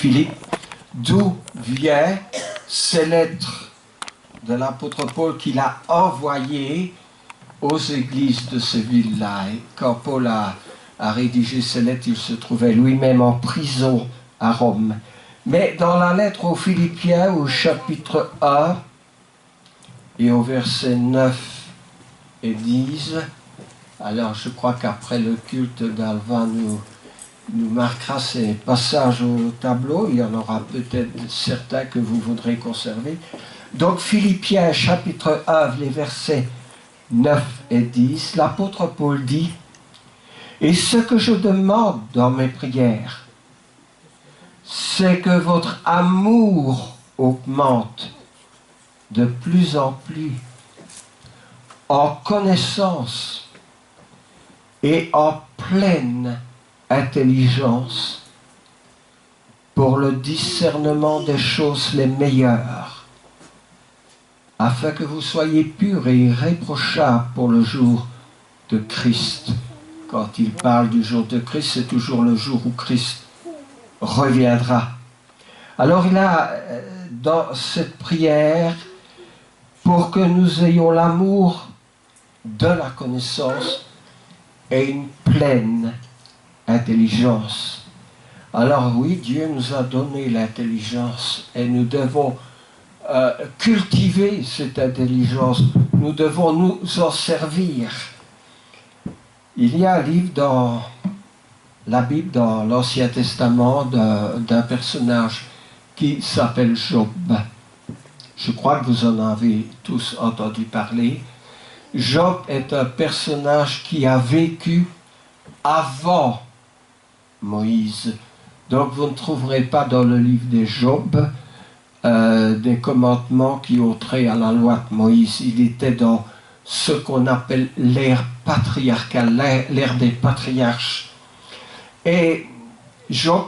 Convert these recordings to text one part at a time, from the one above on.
Philippe, d'où viennent ces lettres de l'apôtre Paul qu'il a envoyées aux églises de ces villes-là. Et quand Paul a rédigé ces lettres, il se trouvait lui-même en prison à Rome. Mais dans la lettre aux Philippiens, au chapitre 1, et au verset 9 et 10, alors je crois qu'après le culte d'Alva nous marquera ces passages au tableau, il y en aura peut-être certains que vous voudrez conserver. Donc Philippiens chapitre 1, les versets 9 et 10, l'apôtre Paul dit « Et ce que je demande dans mes prières, c'est que votre amour augmente de plus en plus en connaissance et en pleine intelligence pour le discernement des choses les meilleures, afin que vous soyez purs et irréprochables pour le jour de Christ. » Quand il parle du jour de Christ, c'est toujours le jour où Christ reviendra. Alors il a dans cette prière, pour que nous ayons l'amour de la connaissance et une pleine intelligence. Alors oui, Dieu nous a donné l'intelligence et nous devons cultiver cette intelligence. Nous devons nous en servir. Il y a un livre dans la Bible, dans l'Ancien Testament, d'un personnage qui s'appelle Job. Je crois que vous en avez tous entendu parler. Job est un personnage qui a vécu avant Moïse. Donc vous ne trouverez pas dans le livre des Job des commandements qui ont trait à la loi de Moïse. Il était dans ce qu'on appelle l'ère patriarcale, l'ère des patriarches. Et Job,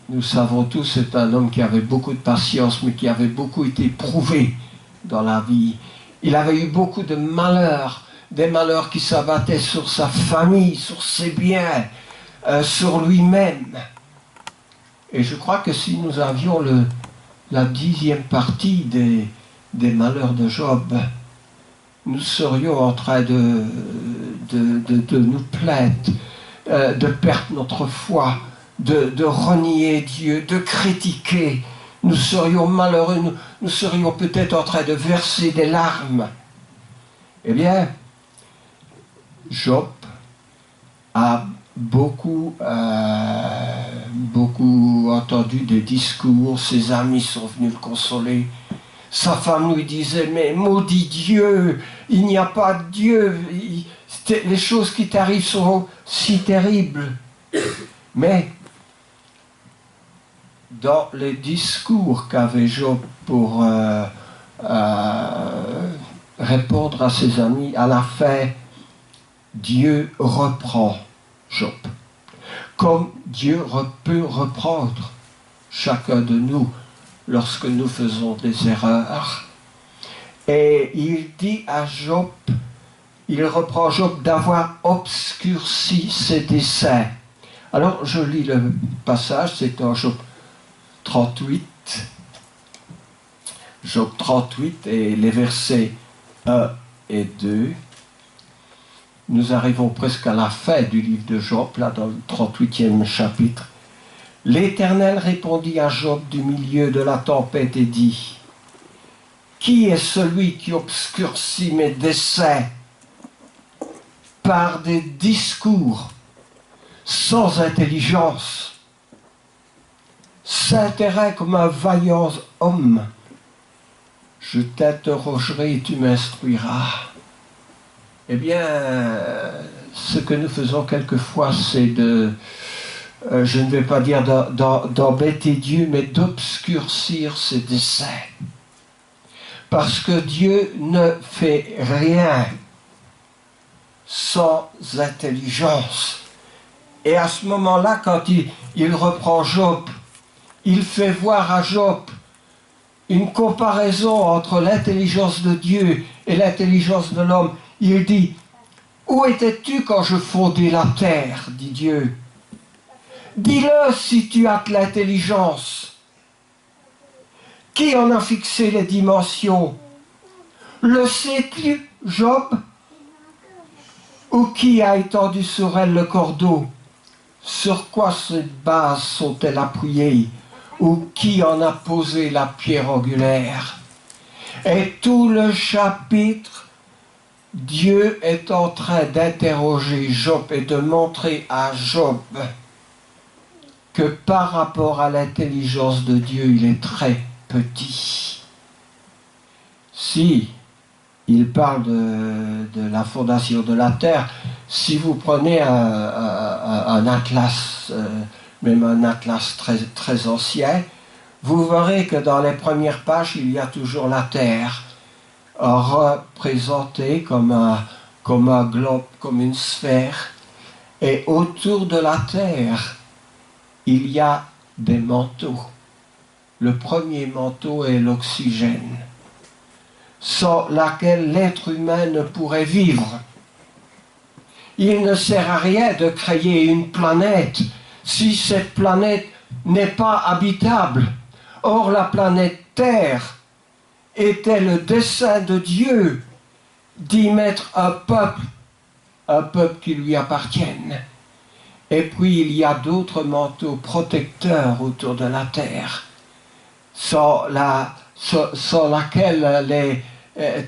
nous savons tous, c'est un homme qui avait beaucoup de patience, mais qui avait beaucoup été prouvé dans la vie. Il avait eu beaucoup de malheurs, des malheurs qui s'abattaient sur sa famille, sur ses biens, sur lui-même. Et je crois que si nous avions la 10e partie des malheurs de Job, nous serions en train de nous plaindre, de perdre notre foi, de renier Dieu, de critiquer. Nous serions malheureux, nous serions peut-être en train de verser des larmes. Eh bien, Job a beaucoup entendu des discours, ses amis sont venus le consoler. Sa femme lui disait, mais maudit Dieu, il n'y a pas de Dieu, les choses qui t'arrivent sont si terribles. Mais dans les discours qu'avait Job pour répondre à ses amis, à la fin, Dieu reprend Job. Comme Dieu peut reprendre chacun de nous lorsque nous faisons des erreurs. Et il dit à Job, il reprend Job d'avoir obscurci ses desseins. Alors je lis le passage, c'est en Job 38. Job 38 et les versets 1 et 2. Nous arrivons presque à la fin du livre de Job, là dans le 38e chapitre. L'Éternel répondit à Job du milieu de la tempête et dit, « Qui est celui qui obscurcit mes desseins par des discours sans intelligence, s'intéresse comme un vaillant homme? Je t'interrogerai et tu m'instruiras. » Eh bien, ce que nous faisons quelquefois, c'est je ne vais pas dire d'embêter Dieu, mais d'obscurcir ses desseins. Parce que Dieu ne fait rien sans intelligence. Et à ce moment-là, quand il reprend Job, il fait voir à Job une comparaison entre l'intelligence de Dieu et l'intelligence de l'homme. Il dit, « Où étais-tu quand je fondais la terre, dit Dieu? Dis-le si tu as de l'intelligence. Qui en a fixé les dimensions? Le sais-tu, Job? Ou qui a étendu sur elle le cordeau? Sur quoi ces bases sont-elles appuyées? Ou qui en a posé la pierre angulaire? Et tout le chapitre, Dieu est en train d'interroger Job et de montrer à Job que par rapport à l'intelligence de Dieu, il est très petit. Si il parle de la fondation de la terre, si vous prenez un atlas, même un atlas très, très ancien, vous verrez que dans les premières pages, il y a toujours la terre représentée comme un globe, comme une sphère. Et autour de la terre, il y a des manteaux. Le premier manteau est l'oxygène, sans laquelle l'être humain ne pourrait vivre. Il ne sert à rien de créer une planète si cette planète n'est pas habitable. Or, la planète Terre était le dessein de Dieu d'y mettre un peuple qui lui appartienne. Et puis, il y a d'autres manteaux protecteurs autour de la Terre, sans laquelle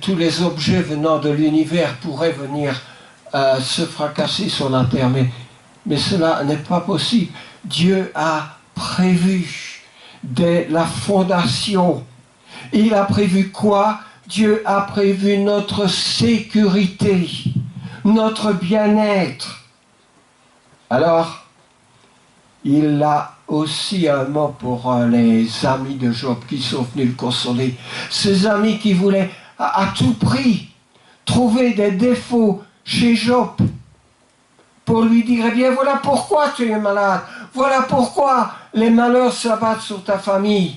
tous les objets venant de l'univers pourraient venir se fracasser sur la terre. Mais cela n'est pas possible. Dieu a prévu dès la fondation. Il a prévu quoi? Dieu a prévu notre sécurité, notre bien-être. Alors, il a aussi un mot pour les amis de Job qui sont venus le consoler. Ces amis qui voulaient à tout prix trouver des défauts chez Job pour lui dire, eh bien voilà pourquoi tu es malade, voilà pourquoi les malheurs s'abattent sur ta famille.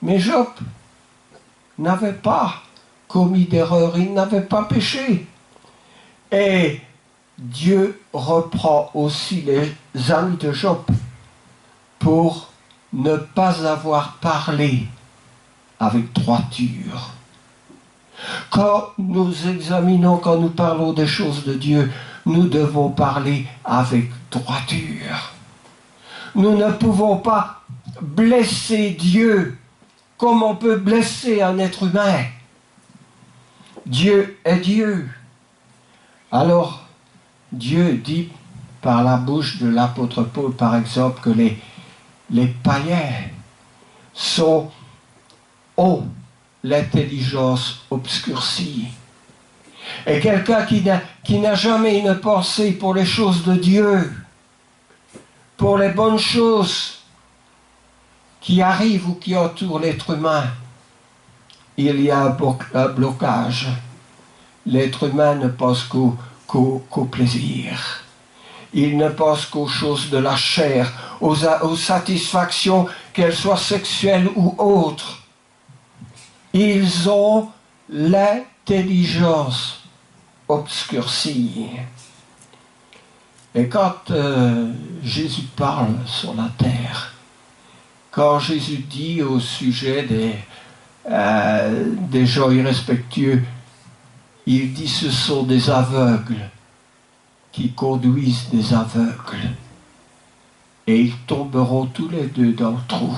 Mais Job n'avait pas commis d'erreur, il n'avait pas péché. Et Dieu reprend aussi les amis de Job pour ne pas avoir parlé avec droiture. Quand nous examinons, quand nous parlons des choses de Dieu, nous devons parler avec droiture. Nous ne pouvons pas blesser Dieu comme on peut blesser un être humain. Dieu est Dieu. Alors, Dieu dit par la bouche de l'apôtre Paul, par exemple, que les païens ont l'intelligence obscurcie. Et quelqu'un qui n'a jamais une pensée pour les choses de Dieu, pour les bonnes choses qui arrivent ou qui entourent l'être humain, il y a un blocage. L'être humain ne pense qu'au plaisir. Il ne pense qu'aux choses de la chair, aux satisfactions, qu'elles soient sexuelles ou autres. Ils ont l'intelligence obscurcie. Et quand Jésus parle sur la terre, quand Jésus dit au sujet des gens irrespectueux, il dit ce sont des aveugles qui conduisent des aveugles, et ils tomberont tous les deux dans le trou.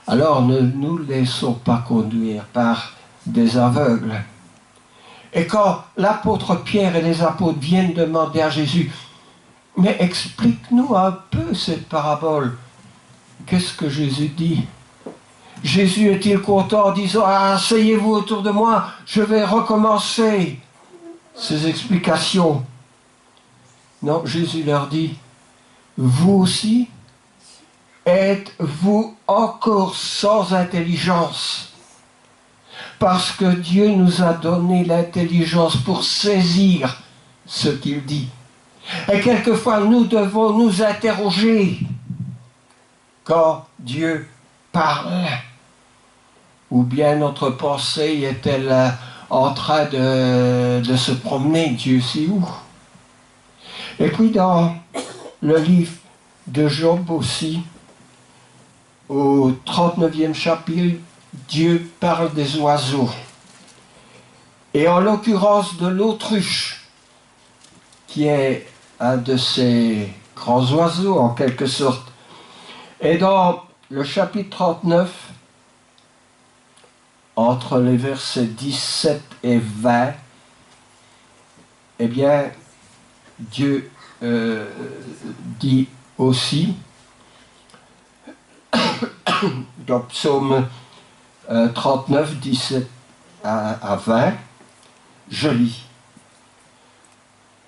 Alors ne nous laissons pas conduire par des aveugles. Et quand l'apôtre Pierre et les apôtres viennent demander à Jésus, mais explique-nous un peu cette parabole, qu'est-ce que Jésus dit? Jésus est-il content en disant, asseyez-vous autour de moi, je vais recommencer ces explications? Non, Jésus leur dit, vous aussi, êtes-vous encore sans intelligence? Parce que Dieu nous a donné l'intelligence pour saisir ce qu'il dit. Et quelquefois, nous devons nous interroger quand Dieu parle. Ou bien notre pensée est-elle en train de se promener, Dieu sait où? Et puis dans le livre de Job aussi, au 39e chapitre, Dieu parle des oiseaux. Et en l'occurrence de l'autruche, qui est un de ces grands oiseaux en quelque sorte. Et dans le chapitre 39, entre les versets 17 et 20, eh bien, Dieu dit aussi, dans Psaume 39, 17 à 20, je lis.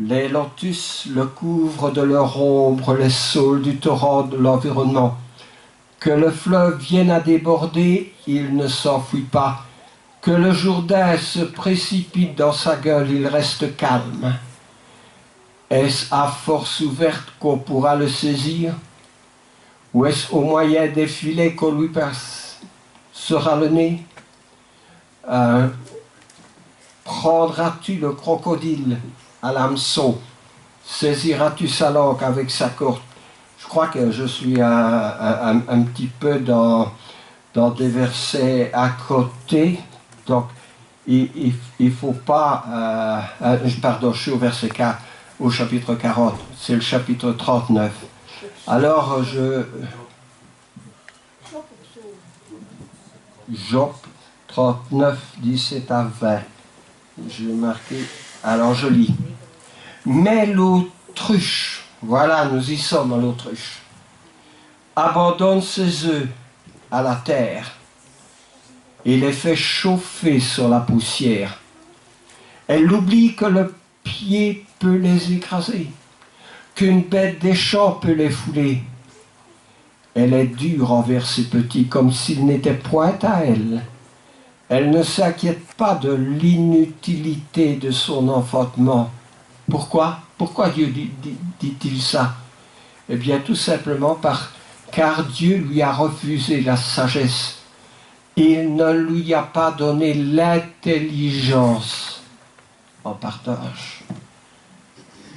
Les lotus le couvrent de leur ombre, les saules du torrent de l'environnement. Que le fleuve vienne à déborder, il ne s'enfuit pas. Que le Jourdain se précipite dans sa gueule, il reste calme. Est-ce à force ouverte qu'on pourra le saisir? Ou est-ce au moyen des filets qu'on lui passera le nez? Prendras-tu le crocodile à l'hameçon? Saisiras-tu sa langue avec sa corde? Je crois que je suis un petit peu dans des versets à côté. Donc, il ne faut pas... pardon, je suis au verset 4, au chapitre 40. C'est le chapitre 39. Alors, Job 39, 17 à 20. J'ai marqué... Alors, je lis. Mais l'autruche, voilà, nous y sommes à l'autruche, abandonne ses œufs à la terre et les fait chauffer sur la poussière. Elle oublie que le pied peut les écraser, qu'une bête des champs peut les fouler. Elle est dure envers ses petits comme s'ils n'étaient point à elle. Elle ne s'inquiète pas de l'inutilité de son enfantement. Pourquoi? Pourquoi Dieu dit-il ça? Eh bien, tout simplement car Dieu lui a refusé la sagesse. Il ne lui a pas donné l'intelligence en partage.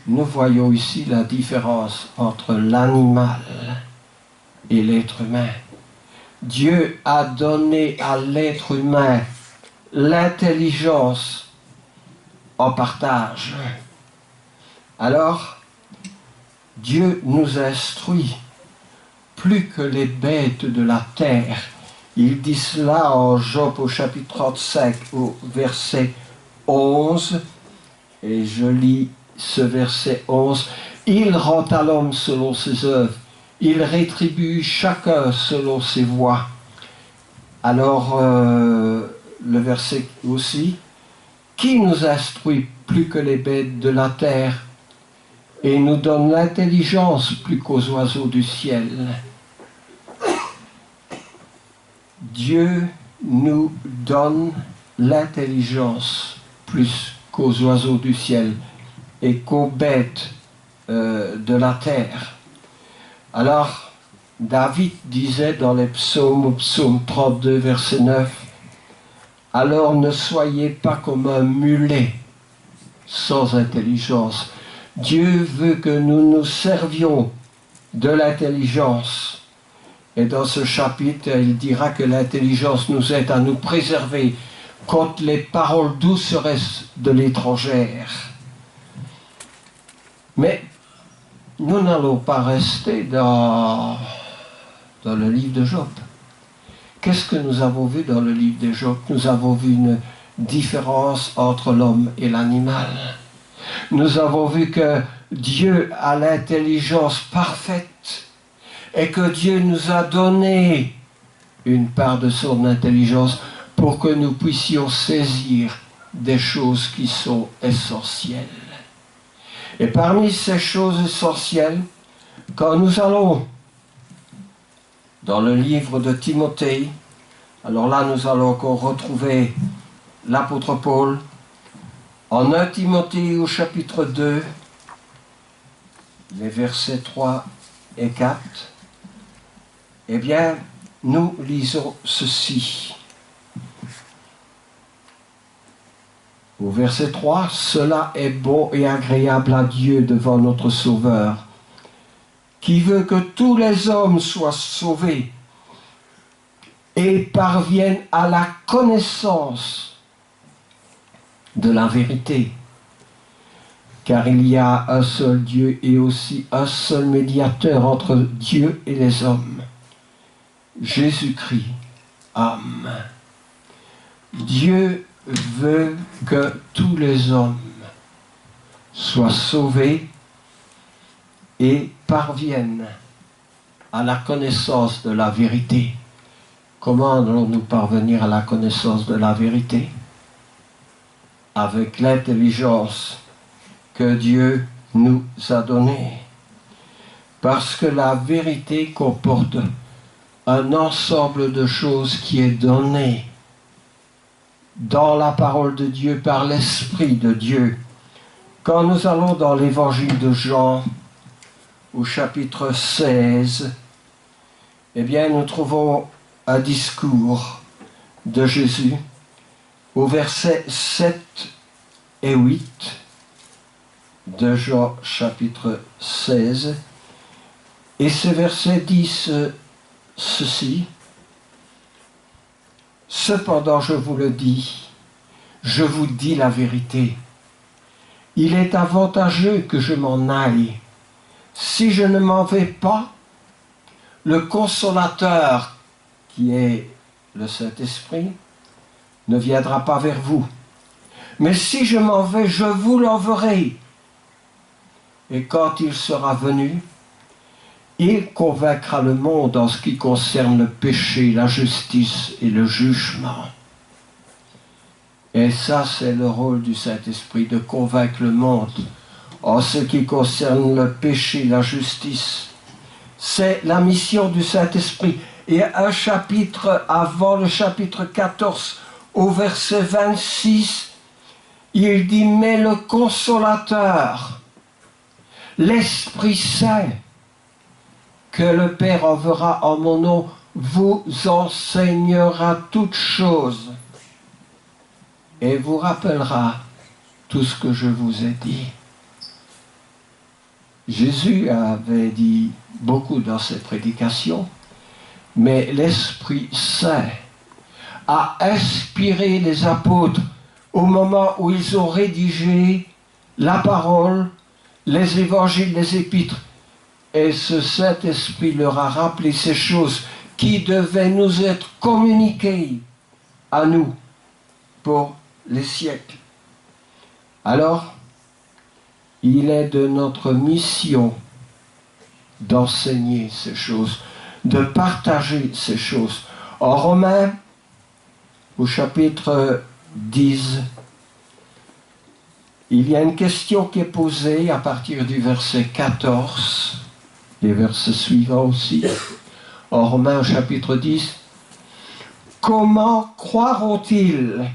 Nous voyons ici la différence entre l'animal et l'être humain. Dieu a donné à l'être humain l'intelligence en partage. Alors, Dieu nous instruit plus que les bêtes de la terre. Il dit cela en Job au chapitre 35, au verset 11, et je lis ce verset 11. Il rend à l'homme selon ses œuvres, il rétribue chacun selon ses voies. Alors, le verset aussi, qui nous instruit plus que les bêtes de la terre et nous donne l'intelligence plus qu'aux oiseaux du ciel? Dieu nous donne l'intelligence plus qu'aux oiseaux du ciel et qu'aux bêtes de la terre. Alors, David disait dans les psaumes, au psaume 32, verset 9, « Alors ne soyez pas comme un mulet sans intelligence. » Dieu veut que nous nous servions de l'intelligence. Et dans ce chapitre, il dira que l'intelligence nous aide à nous préserver contre les paroles douceresses de l'étrangère. Mais nous n'allons pas rester dans le livre de Job. Qu'est-ce que nous avons vu dans le livre de Job? Nous avons vu une différence entre l'homme et l'animal. Nous avons vu que Dieu a l'intelligence parfaite et que Dieu nous a donné une part de son intelligence pour que nous puissions saisir des choses qui sont essentielles. Et parmi ces choses essentielles, quand nous allons dans le livre de Timothée, alors là nous allons encore retrouver l'apôtre Paul en 1 Timothée au chapitre 2, les versets 3 et 4, eh bien, nous lisons ceci. Au verset 3, « Cela est bon et agréable à Dieu devant notre Sauveur, qui veut que tous les hommes soient sauvés et parviennent à la connaissance de la vérité. Car il y a un seul Dieu et aussi un seul médiateur entre Dieu et les hommes, Jésus-Christ. Amen. Dieu veut que tous les hommes soient sauvés et parviennent à la connaissance de la vérité. Comment allons-nous parvenir à la connaissance de la vérité? Avec l'intelligence que Dieu nous a donnée. Parce que la vérité comporte un ensemble de choses qui est donné dans la parole de Dieu par l'Esprit de Dieu. Quand nous allons dans l'évangile de Jean, au chapitre 16, eh bien nous trouvons un discours de Jésus au verset 7 et 8 de Jean chapitre 16. Et ce verset dit ceci: Cependant je vous le dis, je vous dis la vérité. Il est avantageux que je m'en aille. Si je ne m'en vais pas, le Consolateur, qui est le Saint-Esprit, ne viendra pas vers vous. Mais si je m'en vais, je vous l'enverrai. Et quand il sera venu, il convaincra le monde en ce qui concerne le péché, la justice et le jugement. Et ça, c'est le rôle du Saint-Esprit, de convaincre le monde en ce qui concerne le péché, la justice. C'est la mission du Saint-Esprit. Et un chapitre avant le chapitre 14, au verset 26, il dit: mais le Consolateur, l'Esprit Saint, que le Père enverra en mon nom, vous enseignera toutes choses et vous rappellera tout ce que je vous ai dit. Jésus avait dit beaucoup dans ses prédications, mais l'Esprit Saint a inspiré les apôtres au moment où ils ont rédigé la parole, les évangiles, les épîtres. Et ce Saint-Esprit leur a rappelé ces choses qui devaient nous être communiquées à nous pour les siècles. Alors, il est de notre mission d'enseigner ces choses, de partager ces choses. En Romains, au chapitre 10, il y a une question qui est posée à partir du verset 14, les versets suivants aussi. En Romains, au chapitre 10, comment croiront-ils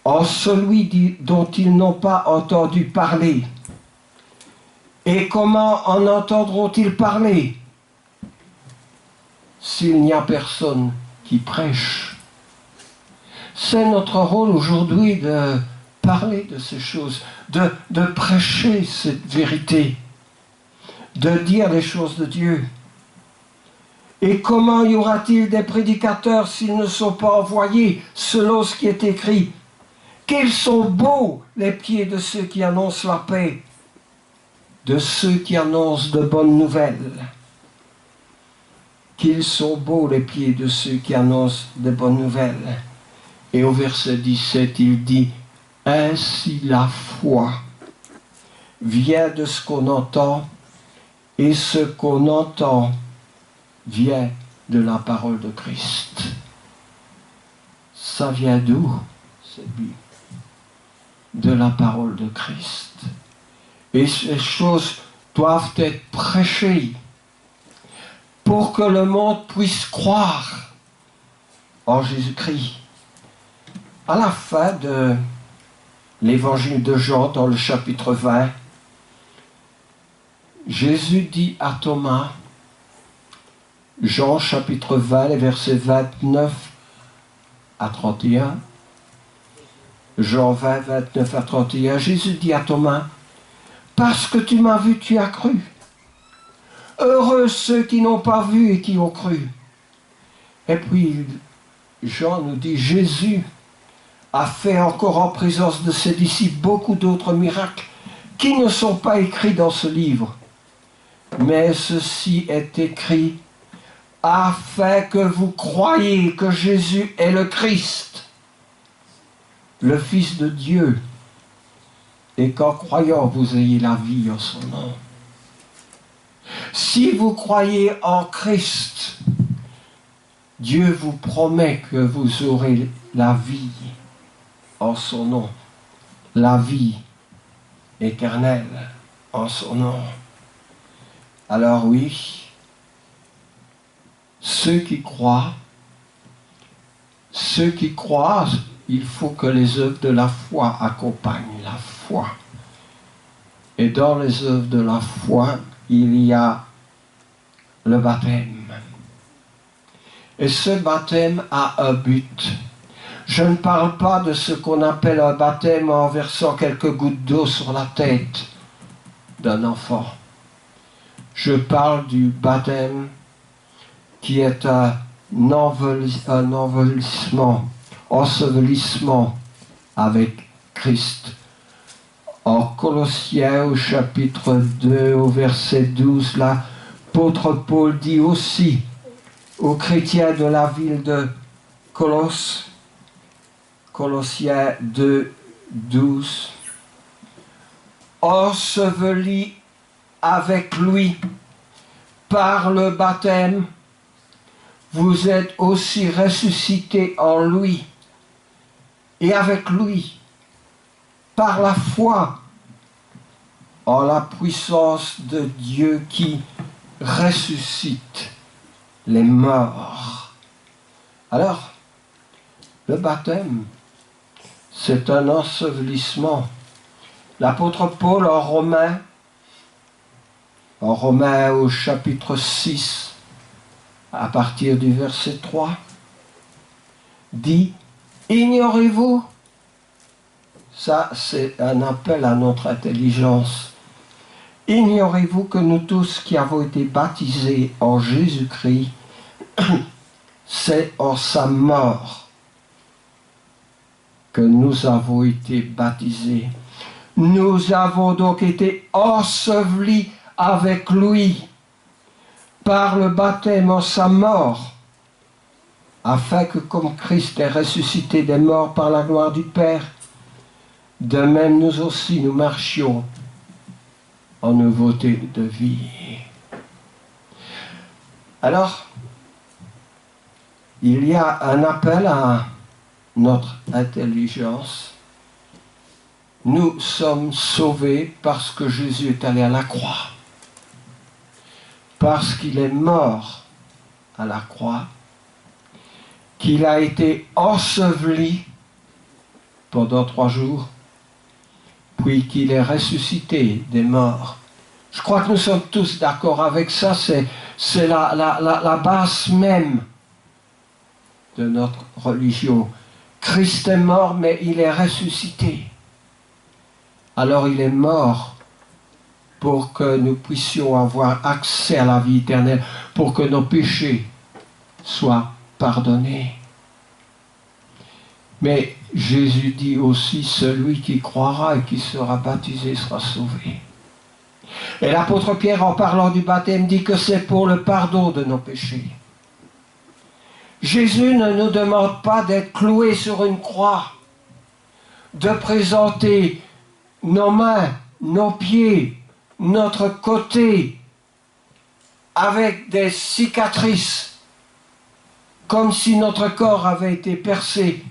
en celui dont ils n'ont pas entendu parler? Et comment en entendront-ils parler s'il n'y a personne qui prêche? C'est notre rôle aujourd'hui de parler de ces choses, de prêcher cette vérité, de dire les choses de Dieu. Et comment y aura-t-il des prédicateurs s'ils ne sont pas envoyés, selon ce qui est écrit? Qu'ils sont beaux les pieds de ceux qui annoncent la paix, de ceux qui annoncent de bonnes nouvelles. Qu'ils sont beaux les pieds de ceux qui annoncent de bonnes nouvelles. Et au verset 17, il dit: ainsi la foi vient de ce qu'on entend, et ce qu'on entend vient de la parole de Christ. Ça vient d'où, cette Bible? De la parole de Christ. Et ces choses doivent être prêchées pour que le monde puisse croire en Jésus-Christ. À la fin de l'évangile de Jean, dans le chapitre 20, Jésus dit à Thomas, Jean chapitre 20, les versets 29 à 31, Jean 20, 29 à 31, Jésus dit à Thomas: parce que tu m'as vu, tu as cru. Heureux ceux qui n'ont pas vu et qui ont cru. Et puis, Jean nous dit, Jésus a fait encore en présence de ses disciples beaucoup d'autres miracles qui ne sont pas écrits dans ce livre. Mais ceci est écrit afin que vous croyiez que Jésus est le Christ, le Fils de Dieu, et qu'en croyant vous ayez la vie en son nom. Si vous croyez en Christ, Dieu vous promet que vous aurez la vie en son nom, la vie éternelle en son nom. Alors oui, ceux qui croient, il faut que les œuvres de la foi accompagnent la foi. Et dans les œuvres de la foi, il y a le baptême. Et ce baptême a un but. Je ne parle pas de ce qu'on appelle un baptême en versant quelques gouttes d'eau sur la tête d'un enfant. Je parle du baptême qui est un ensevelissement avec Christ. En Colossiens au chapitre 2 au verset 12, l'apôtre Paul dit aussi aux chrétiens de la ville de Colosse, Colossiens 2, 12, ensevelis avec lui par le baptême, vous êtes aussi ressuscités en lui et avec lui par la foi en la puissance de Dieu qui ressuscite les morts. Alors, le baptême, c'est un ensevelissement. L'apôtre Paul en Romains au chapitre 6, à partir du verset 3, dit, ignorez-vous, ça c'est un appel à notre intelligence, ignorez-vous que nous tous qui avons été baptisés en Jésus-Christ, c'est en sa mort que nous avons été baptisés. Nous avons donc été ensevelis avec lui par le baptême en sa mort, afin que comme Christ est ressuscité des morts par la gloire du Père, de même nous aussi nous marchions en nouveauté de vie. Alors, il y a un appel à notre intelligence. Nous sommes sauvés parce que Jésus est allé à la croix. Parce qu'il est mort à la croix, qu'il a été enseveli pendant 3 jours, puis qu'il est ressuscité des morts. Je crois que nous sommes tous d'accord avec ça, c'est la base même de notre religion. Christ est mort, mais il est ressuscité. Alors il est mort pour que nous puissions avoir accès à la vie éternelle, pour que nos péchés soient pardonnés. Mais Jésus dit aussi, celui qui croira et qui sera baptisé sera sauvé. Et l'apôtre Pierre, en parlant du baptême, dit que c'est pour le pardon de nos péchés. Jésus ne nous demande pas d'être cloués sur une croix, de présenter nos mains, nos pieds, notre côté avec des cicatrices, comme si notre corps avait été percé.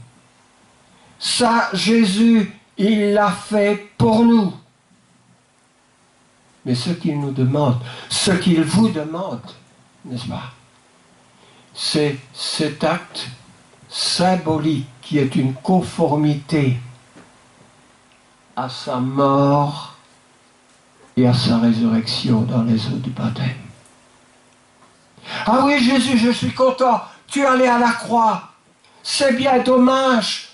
Ça, Jésus, il l'a fait pour nous. Mais ce qu'il nous demande, ce qu'il vous demande, n'est-ce pas, c'est cet acte symbolique qui est une conformité à sa mort et à sa résurrection dans les eaux du baptême. Ah oui, Jésus, je suis content, tu es allé à la croix, c'est bien dommage,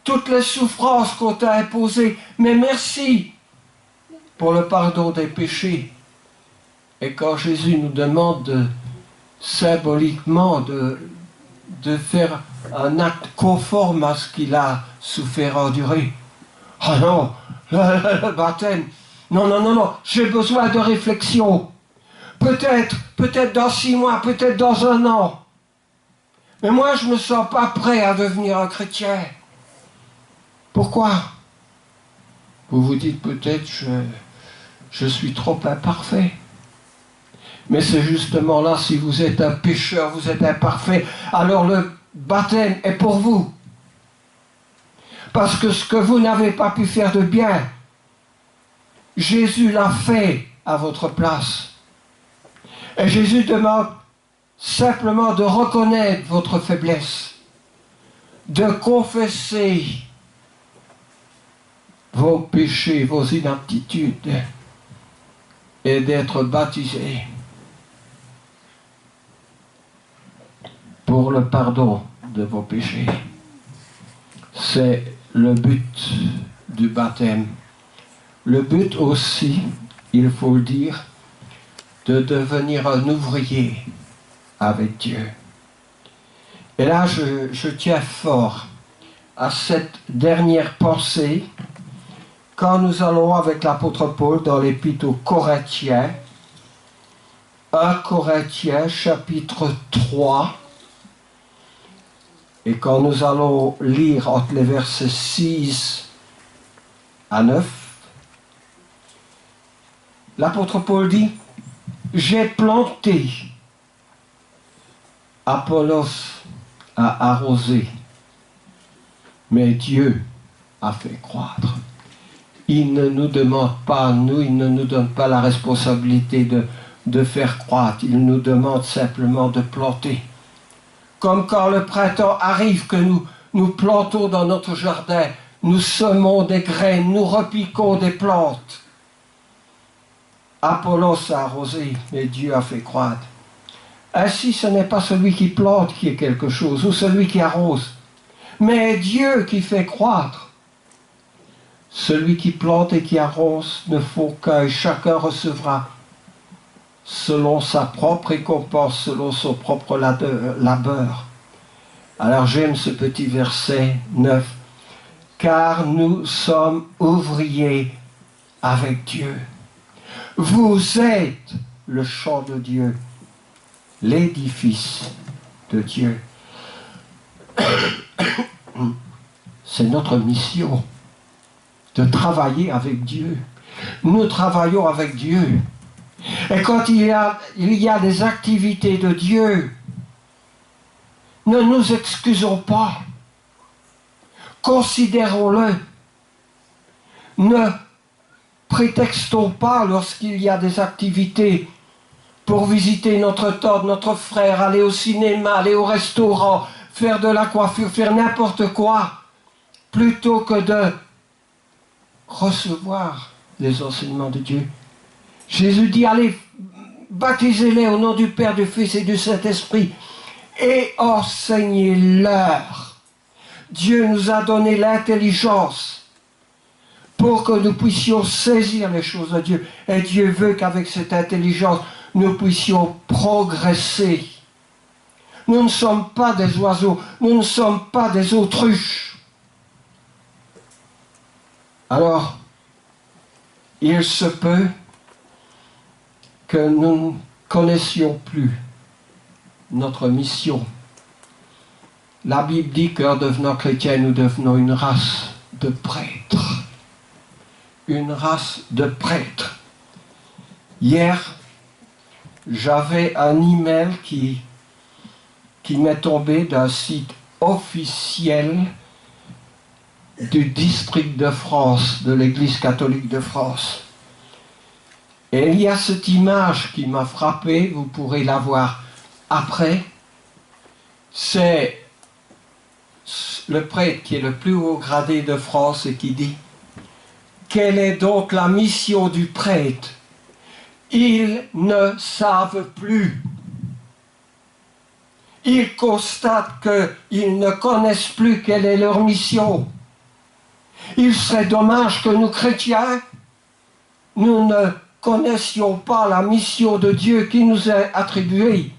toutes les souffrances qu'on t'a imposées, mais merci pour le pardon des péchés. Et quand Jésus nous demande symboliquement de faire un acte conforme à ce qu'il a souffert endurer, ah non, le baptême, non, j'ai besoin de réflexion. Peut-être dans 6 mois, peut-être dans 1 an. Mais moi, je ne me sens pas prêt à devenir un chrétien. Pourquoi? Vous vous dites peut-être, je suis trop imparfait. Mais c'est justement là, si vous êtes un pécheur, vous êtes imparfait, alors le baptême est pour vous. Parce que ce que vous n'avez pas pu faire de bien, Jésus l'a fait à votre place. Et Jésus demande simplement de reconnaître votre faiblesse, de confesser vos péchés, vos inaptitudes, et d'être baptisé pour le pardon de vos péchés. C'est le but du baptême. Le but aussi, il faut le dire, de devenir un ouvrier avec Dieu. Et là, je tiens fort à cette dernière pensée quand nous allons avec l'apôtre Paul dans l'épître aux Corinthiens, 1 Corinthiens chapitre 3, et quand nous allons lire entre les versets 6 à 9, l'apôtre Paul dit: j'ai planté, Apollos a arrosé, mais Dieu a fait croître. Il ne nous demande pas, il ne nous donne pas la responsabilité de faire croître. Il nous demande simplement de planter. Comme quand le printemps arrive, que nous plantons dans notre jardin, nous semons des graines, nous repiquons des plantes. Apollos a arrosé, mais Dieu a fait croître. Ainsi, ce n'est pas celui qui plante qui est quelque chose, ou celui qui arrose, mais Dieu qui fait croître. Celui qui plante et qui arrose ne faut qu'un, chacun recevra selon sa propre récompense, selon son propre labeur. Alors j'aime ce petit verset 9. Car nous sommes ouvriers avec Dieu. Vous êtes le champ de Dieu, l'édifice de Dieu. C'est notre mission de travailler avec Dieu. Nous travaillons avec Dieu. Et quand il y a des activités de Dieu, ne nous excusons pas. Considérons-le. Ne prétextons pas lorsqu'il y a des activités pour visiter notre tante, notre frère, aller au cinéma, aller au restaurant, faire de la coiffure, faire n'importe quoi, plutôt que de recevoir les enseignements de Dieu. Jésus dit: allez, baptisez-les au nom du Père, du Fils et du Saint-Esprit et enseignez-leur. Dieu nous a donné l'intelligence pour que nous puissions saisir les choses de Dieu. Et Dieu veut qu'avec cette intelligence, nous puissions progresser. Nous ne sommes pas des oiseaux, nous ne sommes pas des autruches. Alors, il se peut que nous ne connaissions plus notre mission. La Bible dit qu'en devenant chrétien, nous devenons une race de prêtres. Une race de prêtres. Hier, j'avais un email qui m'est tombé d'un site officiel du district de France, de l'Église catholique de France. Et il y a cette image qui m'a frappé, vous pourrez la voir après. C'est le prêtre qui est le plus haut gradé de France et qui dit: quelle est donc la mission du prêtre? Ils ne savent plus. Ils constatent qu'ils ne connaissent plus quelle est leur mission. Il serait dommage que nous, chrétiens, nous ne connaissions pas la mission de Dieu qui nous est attribuée.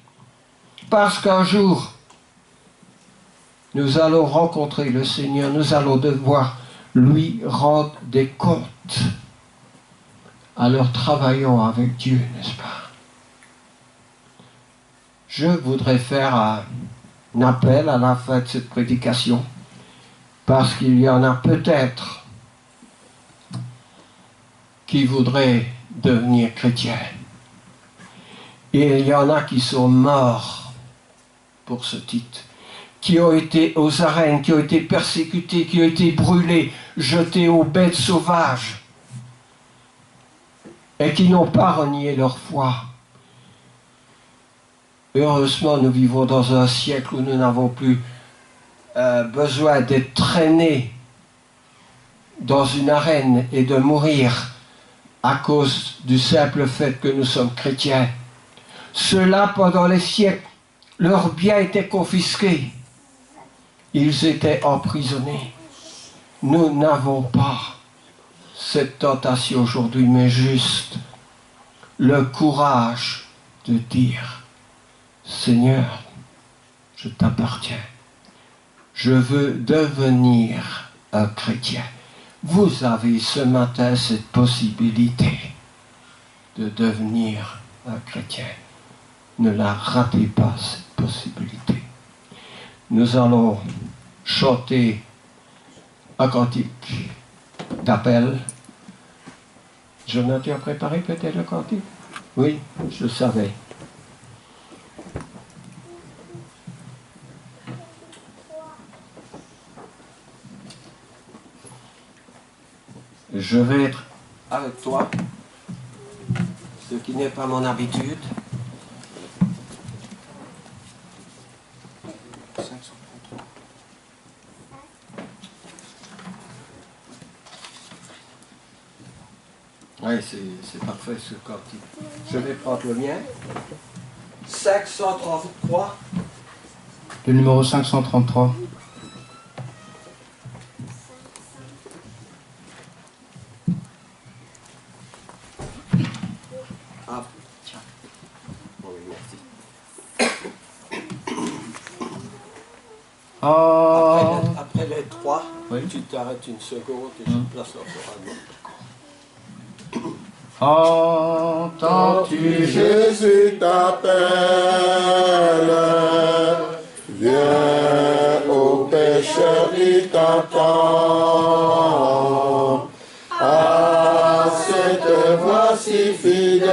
Parce qu'un jour, nous allons rencontrer le Seigneur, nous allons devoir lui rendre des comptes. Alors travaillons avec Dieu, n'est-ce pas? Je voudrais faire un appel à la fin de cette prédication, parce qu'il y en a peut-être qui voudraient devenir chrétiens. Et il y en a qui sont morts pour ce titre, qui ont été aux arènes, qui ont été persécutés, qui ont été brûlés, jetés aux bêtes sauvages, et qui n'ont pas renié leur foi. Heureusement, nous vivons dans un siècle où nous n'avons plus besoin d'être traînés dans une arène et de mourir à cause du simple fait que nous sommes chrétiens. Ceux-là, pendant les siècles, leurs biens étaient confisqués. Ils étaient emprisonnés. Nous n'avons pas cette tentation aujourd'hui, mais juste le courage de dire: Seigneur, je t'appartiens. Je veux devenir un chrétien. Vous avez ce matin cette possibilité de devenir un chrétien. Ne la ratez pas, cette possibilité. Nous allons chanter un cantique d'appel. Jonathan, tu as préparé peut-être le cantique? Oui, je le savais. Je vais être avec toi, ce qui n'est pas mon habitude. 533. Oui, c'est parfait ce cantique. Je vais prendre le mien. 533. Le numéro 533. Ah, tiens. Oui, merci. Après les 3, oui. Tu t'arrêtes une seconde et je place l'oralement. Entends-tu Jésus t'appelle, viens au pécheur, il t'attend. À cette voix si fidèle,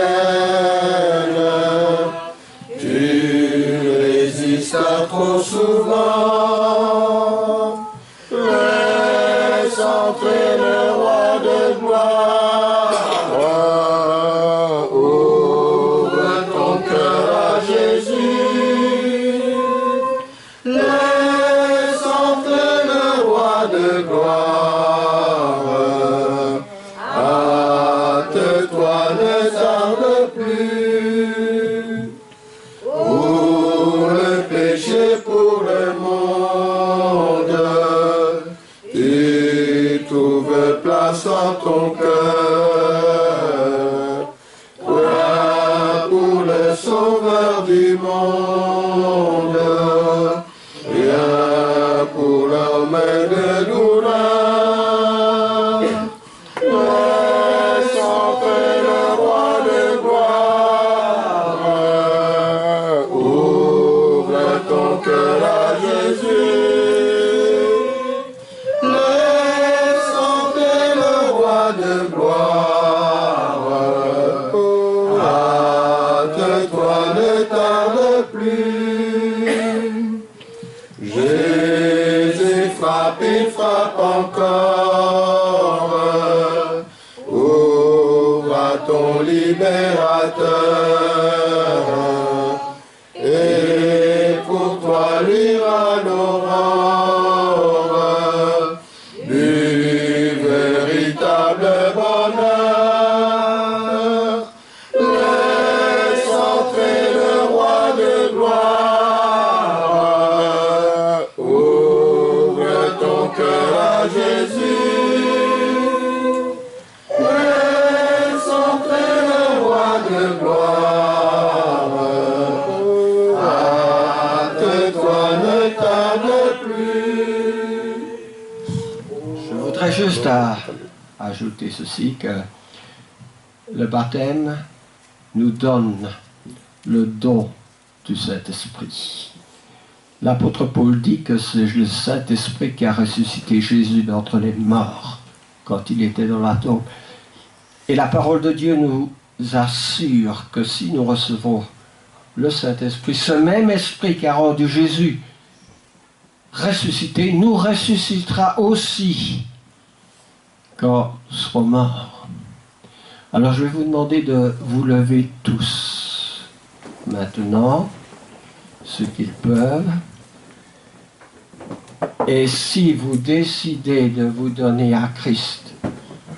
tu résistes trop souvent. Laisse entrer le roi de gloire. Ouvre ton cœur à Jésus. Laisse entrer le roi de gloire. Hâte-toi, ne tarde plus. Pour le péché, pour le monde, tu trouves place en ton cœur. Toi, pour le sauveur du monde, viens pour l'homme de douleur. Laisse entrer le roi de gloire. Ouvre ton cœur à Jésus. Laisse entrer le roi de gloire. Hâte-toi, ne tarde plus. Jésus frappe, il frappe encore. Ouvre à ton libérateur. Et pour toi luira l'aurore du véritable bonheur. Laisse entrer le roi de gloire. Ouvre ton cœur à Jésus. Laisse entrer le juste à ajouter ceci, que le baptême nous donne le don du Saint-Esprit. L'apôtre Paul dit que c'est le Saint-Esprit qui a ressuscité Jésus d'entre les morts quand il était dans la tombe. Et la parole de Dieu nous assure que si nous recevons le Saint-Esprit, ce même Esprit qui a rendu Jésus ressuscité, nous ressuscitera aussi quand nous serons morts. Alors je vais vous demander de vous lever tous maintenant, ceux qui le peuvent. Et si vous décidez de vous donner à Christ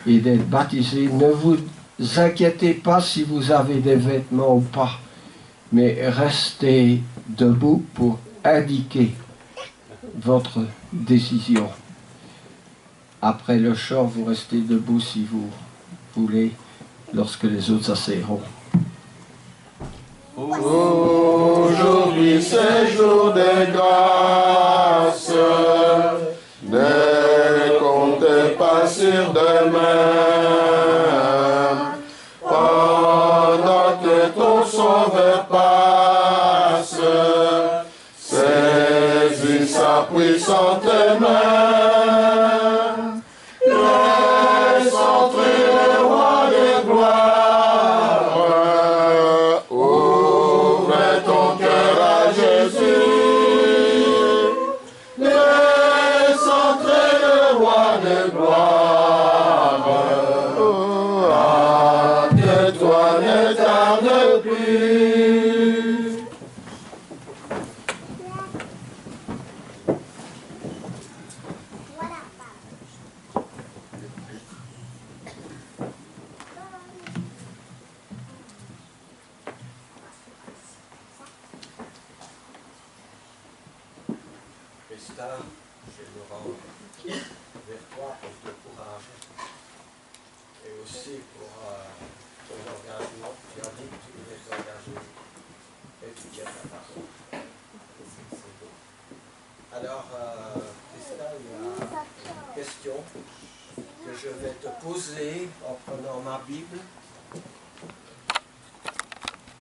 et d'être baptisé, ne vous inquiétez pas si vous avez des vêtements ou pas, mais restez debout pour indiquer votre décision. Après le chant, vous restez debout si vous voulez, lorsque les autres s'asseiront. Aujourd'hui c'est jour de grâce, ne comptez pas sur demain, pendant que ton sauveur passe, saisis sa puissante main, laisse entrer le roi de gloire, ouvre ton cœur à Jésus, laisse entrer le roi de gloire, hâte-toi, ne tarde plus. Christa, je me rends vers toi pour t'encourager et aussi pour ton engagement. Tu as dit que tu voulais t'engager et tu tiens ta parole. C'est beau. Alors, Christa, il y a une question que je vais te poser en prenant ma Bible.